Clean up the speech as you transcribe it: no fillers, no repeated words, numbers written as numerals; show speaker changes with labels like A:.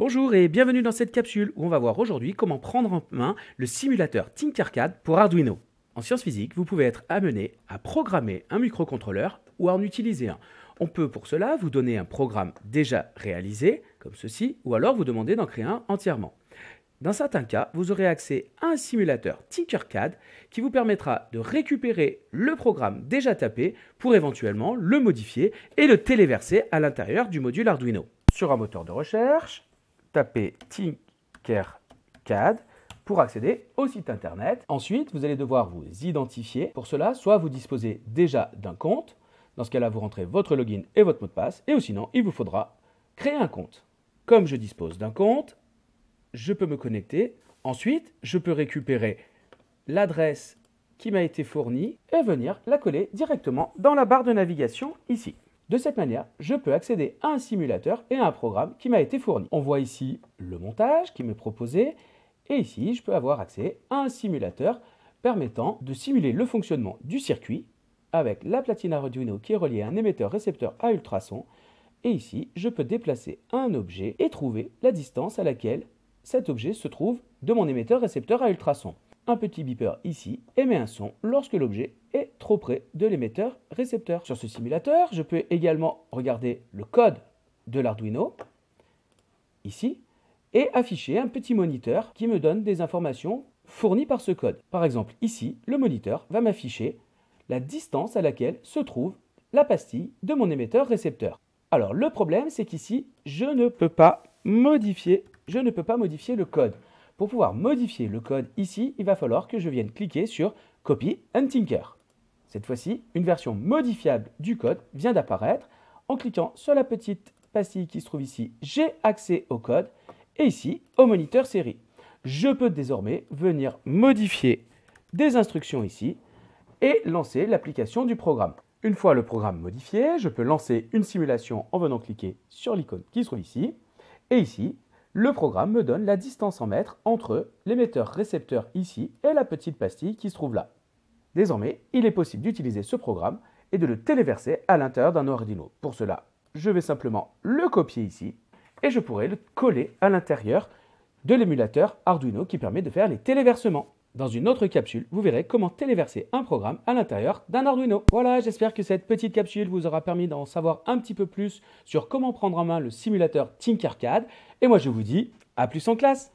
A: Bonjour et bienvenue dans cette capsule où on va voir aujourd'hui comment prendre en main le simulateur Tinkercad pour Arduino. En sciences physiques, vous pouvez être amené à programmer un microcontrôleur ou à en utiliser un. On peut pour cela vous donner un programme déjà réalisé, comme ceci, ou alors vous demander d'en créer un entièrement. Dans certains cas, vous aurez accès à un simulateur Tinkercad qui vous permettra de récupérer le programme déjà tapé pour éventuellement le modifier et le téléverser à l'intérieur du module Arduino. Sur un moteur de recherche, tapez Tinkercad pour accéder au site internet. Ensuite, vous allez devoir vous identifier. Pour cela, soit vous disposez déjà d'un compte, dans ce cas-là, vous rentrez votre login et votre mot de passe, et ou sinon, il vous faudra créer un compte. Comme je dispose d'un compte, je peux me connecter. Ensuite, je peux récupérer l'adresse qui m'a été fournie et venir la coller directement dans la barre de navigation ici. De cette manière, je peux accéder à un simulateur et à un programme qui m'a été fourni. On voit ici le montage qui m'est proposé et ici, je peux avoir accès à un simulateur permettant de simuler le fonctionnement du circuit avec la platine Arduino qui est reliée à un émetteur-récepteur à ultrasons. Et ici, je peux déplacer un objet et trouver la distance à laquelle cet objet se trouve de mon émetteur-récepteur à ultrasons. Un petit beeper ici émet un son lorsque l'objet est trop près de l'émetteur-récepteur. Sur ce simulateur, je peux également regarder le code de l'Arduino, ici, et afficher un petit moniteur qui me donne des informations fournies par ce code. Par exemple, ici, le moniteur va m'afficher la distance à laquelle se trouve la pastille de mon émetteur-récepteur. Alors, le problème, c'est qu'ici, je ne peux pas modifier le code. Pour pouvoir modifier le code ici, il va falloir que je vienne cliquer sur Copy and Tinker. Cette fois-ci, une version modifiable du code vient d'apparaître. En cliquant sur la petite pastille qui se trouve ici, j'ai accès au code et ici au moniteur série. Je peux désormais venir modifier des instructions ici et lancer l'application du programme. Une fois le programme modifié, je peux lancer une simulation en venant cliquer sur l'icône qui se trouve ici. Et ici, le programme me donne la distance en mètres entre l'émetteur-récepteur ici et la petite pastille qui se trouve là. Désormais, il est possible d'utiliser ce programme et de le téléverser à l'intérieur d'un Arduino. Pour cela, je vais simplement le copier ici et je pourrai le coller à l'intérieur de l'émulateur Arduino qui permet de faire les téléversements. Dans une autre capsule, vous verrez comment téléverser un programme à l'intérieur d'un Arduino. Voilà, j'espère que cette petite capsule vous aura permis d'en savoir un petit peu plus sur comment prendre en main le simulateur Tinkercad. Et moi, je vous dis à plus en classe!